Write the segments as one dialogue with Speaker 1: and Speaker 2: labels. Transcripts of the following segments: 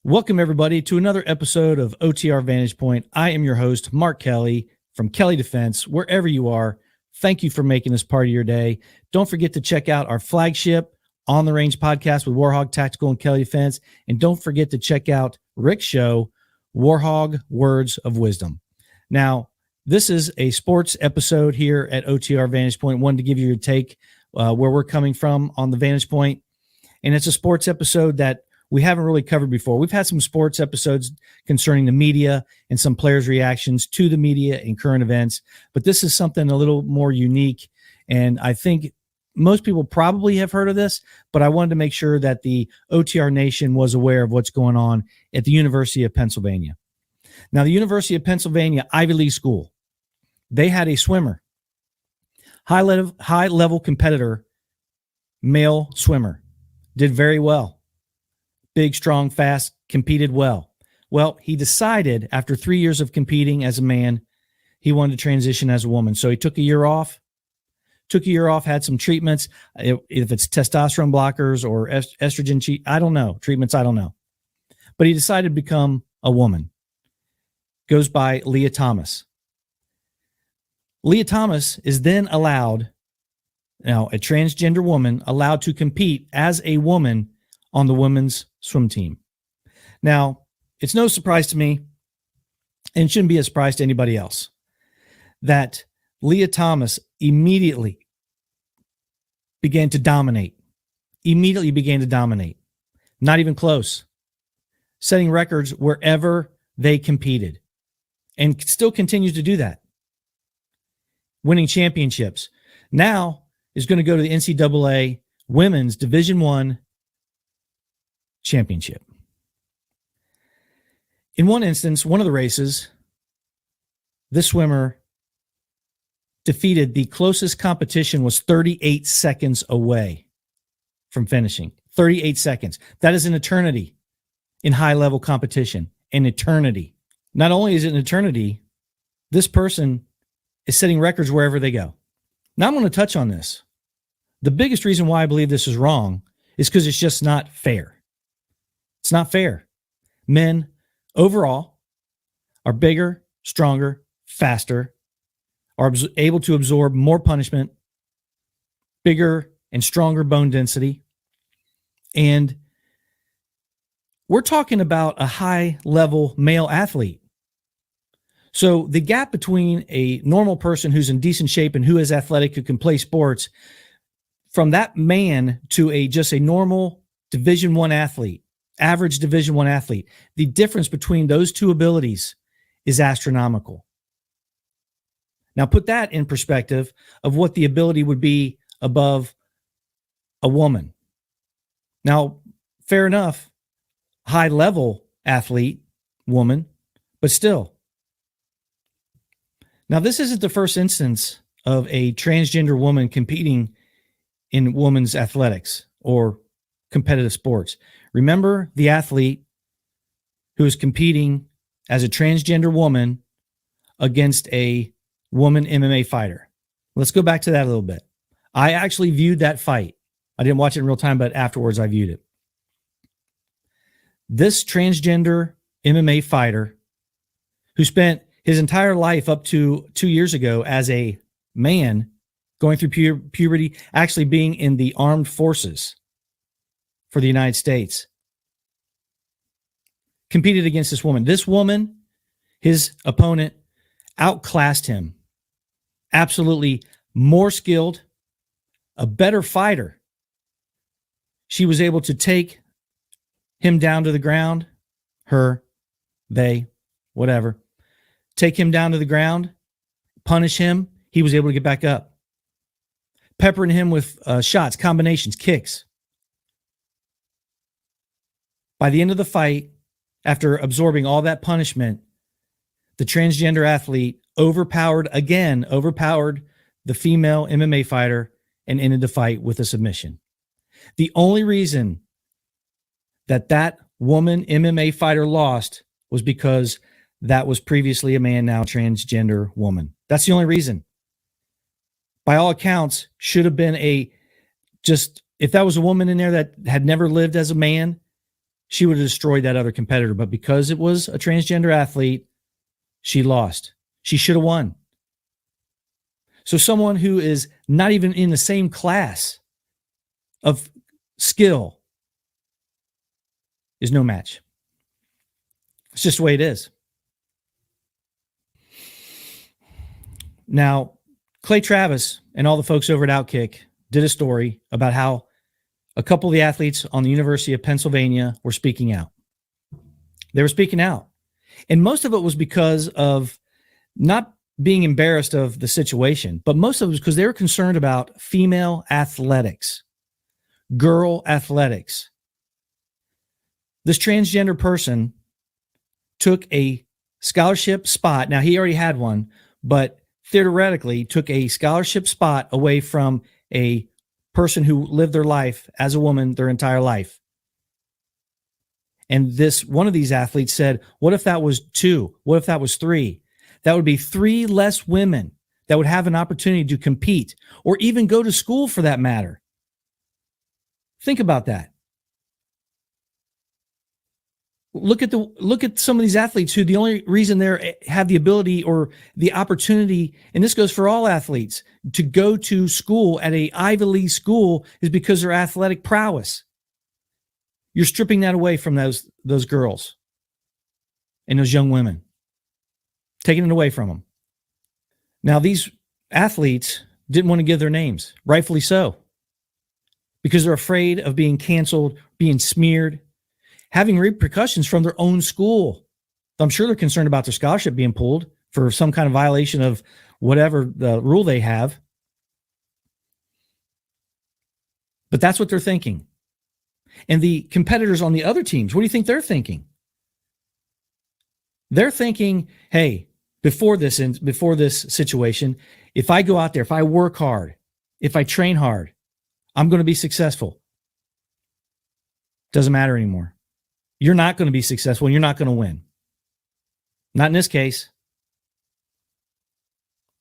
Speaker 1: Welcome, everybody, to another episode of OTR Vantage Point. I am your host, Mark Kelley from Kelley Defense. Wherever you are, thank you for making this part of your day. Don't forget to check out our flagship On the Range podcast with Warhog Tactical and Kelley Defense. And don't forget to check out Rick's show, Warhog Words of Wisdom. Now, this is a sports episode here at OTR Vantage Point. Wanted to give you your take where we're coming from on the Vantage Point. And it's a sports episode that we haven't really covered before. We've had some sports episodes concerning the media and some players' reactions to the media and current events, but this is something a little more unique. And I think most people probably have heard of this, but I wanted to make sure that the OTR Nation was aware of what's going on at the University of Pennsylvania. Now, the University of Pennsylvania Ivy League school, they had a swimmer, high-level competitor, male swimmer, did very well. Big, strong, fast, competed well. Well, he decided after 3 years of competing as a man, he wanted to transition as a woman. So he took a year off, had some treatments. If it's testosterone blockers or estrogen, I don't know. Treatments, I don't know. But he decided to become a woman. Goes by Leah Thomas. Leah Thomas is then allowed, now a transgender woman, allowed to compete as a woman on the women's swim team. Now, it's no surprise to me, and shouldn't be a surprise to anybody else, that Leah Thomas immediately began to dominate. Not even close. Setting records wherever they competed, and still continues to do that. Winning championships. Now is going to go to the NCAA Women's Division I championship. In one instance, one of the races, this swimmer defeated the closest competition was 38 seconds away from finishing. 38 seconds. That is an eternity in high-level competition. An eternity. Not only is it an eternity, this person is setting records wherever they go. Now I'm going to touch on this. The biggest reason why I believe this is wrong is because it's just not fair. It's not fair. Men overall are bigger, stronger, faster, are able to absorb more punishment, bigger and stronger bone density. And we're talking about a high-level male athlete. So the gap between a normal person who's in decent shape and who is athletic, who can play sports, from that man to just a normal Division I athlete, average Division I athlete, the difference between those two abilities is astronomical. Now put that in perspective of what the ability would be above a woman. Now, fair enough, high-level athlete, woman, but still. Now, this isn't the first instance of a transgender woman competing in women's athletics or competitive sports. Remember the athlete who is competing as a transgender woman against a woman MMA fighter. Let's go back to that a little bit. I actually viewed that fight. I didn't watch it in real time, but afterwards I viewed it. This transgender MMA fighter who spent his entire life up to 2 years ago as a man going through puberty, actually being in the armed forces for the United States, competed against this woman. This woman, his opponent, outclassed him. Absolutely more skilled, a better fighter. She was able to take him down to the ground, her, they, whatever, take him down to the ground, punish him. He was able to get back up. Peppering him with shots, combinations, kicks. By the end of the fight, after absorbing all that punishment, the transgender athlete overpowered the female MMA fighter and ended the fight with a submission. The only reason that woman MMA fighter lost was because that was previously a man, now transgender woman. That's the only reason. By all accounts, should have been if that was a woman in there that had never lived as a man, she would have destroyed that other competitor. But because it was a transgender athlete, she lost. She should have won. So someone who is not even in the same class of skill is no match. It's just the way it is. Now, Clay Travis and all the folks over at Outkick did a story about how a couple of the athletes on the University of Pennsylvania were speaking out. They were speaking out. And most of it was because of not being embarrassed of the situation, but most of it was because they were concerned about female athletics, girl athletics. This transgender person took a scholarship spot. Now, he already had one, but theoretically took a scholarship spot away from a person who lived their life as a woman their entire life. And one of these athletes said, what if that was 2? What if that was 3? That would be 3 less women that would have an opportunity to compete or even go to school for that matter. Think about that. Look at some of these athletes who the only reason they have the ability or the opportunity, and this goes for all athletes, to go to school at a Ivy League school is because of their athletic prowess. You're stripping that away from those girls and those young women, taking it away from them. Now, these athletes didn't want to give their names, rightfully so, because they're afraid of being canceled, being smeared, having repercussions from their own school. I'm sure they're concerned about their scholarship being pulled for some kind of violation of whatever the rule they have. But that's what they're thinking. And the competitors on the other teams, what do you think they're thinking? They're thinking, hey, before this situation, if I go out there, if I work hard, if I train hard, I'm going to be successful. Doesn't matter anymore. You're not going to be successful and you're not going to win. Not in this case.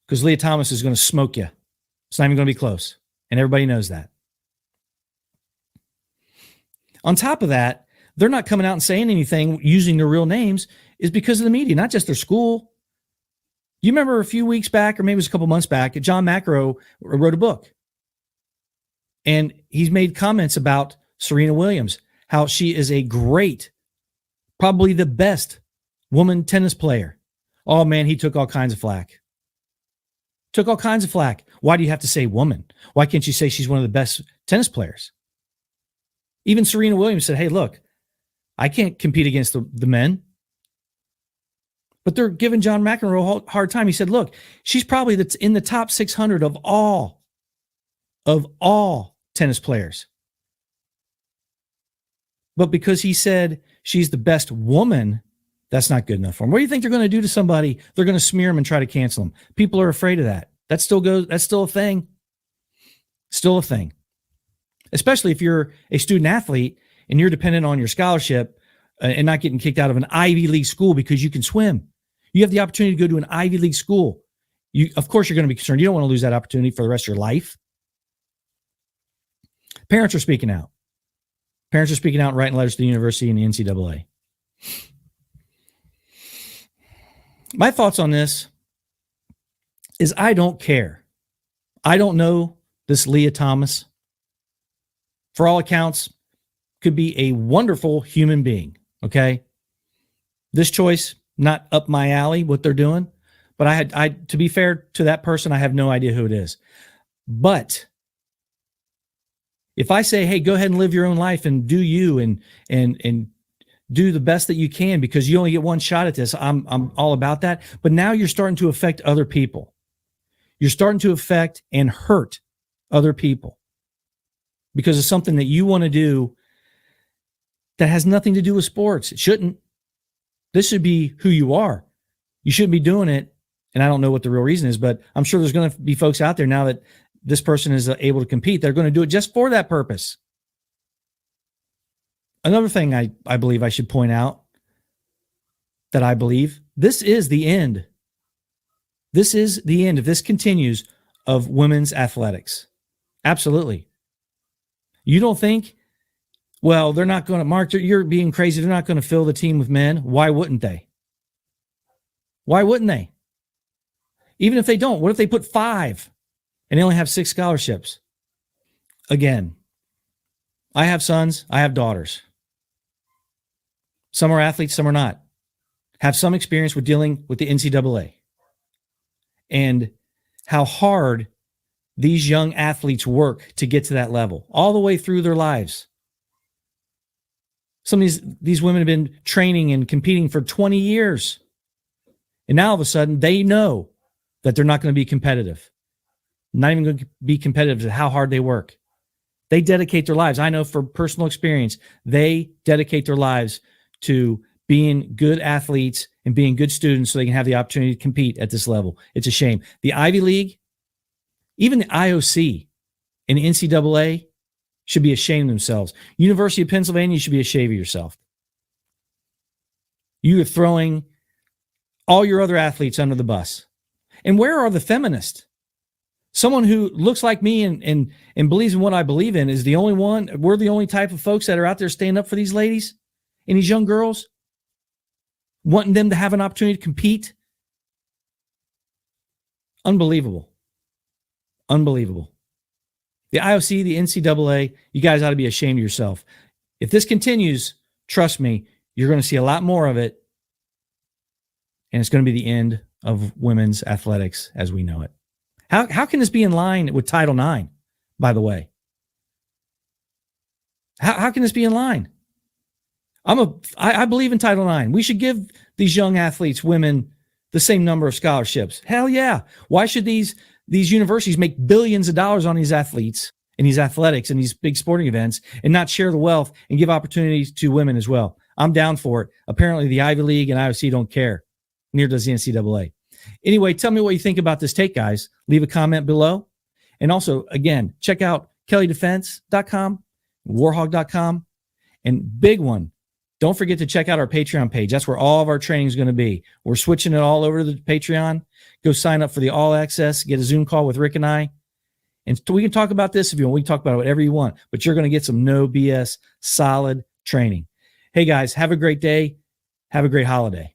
Speaker 1: Because Leah Thomas is going to smoke you. It's not even going to be close. And everybody knows that. On top of that, they're not coming out and saying anything using their real names is because of the media, not just their school. You remember a few weeks back, or maybe it was a couple months back, John McEnroe wrote a book. And he's made comments about Serena Williams, how she is a great, probably the best woman tennis player. Oh man, he took all kinds of flack. Took all kinds of flack. Why do you have to say woman? Why can't you say she's one of the best tennis players? Even Serena Williams said, hey, look, I can't compete against the men. But they're giving John McEnroe a hard time. He said, look, she's probably in the top 600 of all tennis players. But because he said she's the best woman, that's not good enough for him. What do you think they're going to do to somebody? They're going to smear him and try to cancel him. People are afraid of that. That's still a thing. Still a thing. Especially if you're a student athlete and you're dependent on your scholarship and not getting kicked out of an Ivy League school because you can swim. You have the opportunity to go to an Ivy League school. Of course, you're going to be concerned. You don't want to lose that opportunity for the rest of your life. Parents are speaking out. Parents are speaking out and writing letters to the university and the NCAA. My thoughts on this is I don't care. I don't know this Leah Thomas. For all accounts, could be a wonderful human being, okay? This choice, not up my alley, what they're doing. But to be fair to that person, I have no idea who it is. But if I say, hey, go ahead and live your own life and do you and do the best that you can because you only get one shot at this, I'm all about that. But now you're starting to affect other people. You're starting to affect and hurt other people because of something that you want to do that has nothing to do with sports. It shouldn't. This should be who you are. You shouldn't be doing it. And I don't know what the real reason is, but I'm sure there's going to be folks out there now that this person is able to compete. They're going to do it just for that purpose. Another thing I believe I should point out that I believe this is the end. This is the end, if this continues, of women's athletics. Absolutely. You don't think Well, they're not going to, Mark, you're being crazy. They're not going to fill the team with men. Why wouldn't they? Why wouldn't they? Even if they don't, what if they put 5 and they only have 6 scholarships? Again, I have sons, I have daughters. Some are athletes, some are not. Have some experience with dealing with the NCAA and how hard these young athletes work to get to that level all the way through their lives. Some of these women have been training and competing for 20 years. And now all of a sudden they know that they're not going to be competitive. Not even going to be competitive to how hard they work. They dedicate their lives. I know from personal experience, they dedicate their lives to being good athletes and being good students so they can have the opportunity to compete at this level. It's a shame. The Ivy League, even the IOC and the NCAA should be ashamed of themselves. University of Pennsylvania, you should be ashamed of yourself. You are throwing all your other athletes under the bus. And where are the feminists? Someone who looks like me and believes in what I believe in is the only one. We're the only type of folks that are out there standing up for these ladies and these young girls, wanting them to have an opportunity to compete. Unbelievable. Unbelievable. The IOC, the NCAA, you guys ought to be ashamed of yourself. If this continues, trust me, you're going to see a lot more of it. And it's going to be the end of women's athletics as we know it. How can this be in line with Title IX, by the way? How can this be in line? I believe in Title IX. We should give these young athletes, women, the same number of scholarships. Hell yeah. Why should these universities make billions of dollars on these athletes and these athletics and these big sporting events and not share the wealth and give opportunities to women as well? I'm down for it. Apparently the Ivy League and IOC don't care. Neither does the NCAA. Anyway, tell me what you think about this take, guys. Leave a comment below. And also, again, check out KelleyDefense.com, Warhog.com, and big one, don't forget to check out our Patreon page. That's where all of our training is going to be. We're switching it all over to the Patreon. Go sign up for the all access, get a Zoom call with Rick and I. And we can talk about this if you want. We can talk about whatever you want, but you're going to get some no BS, solid training. Hey, guys, have a great day. Have a great holiday.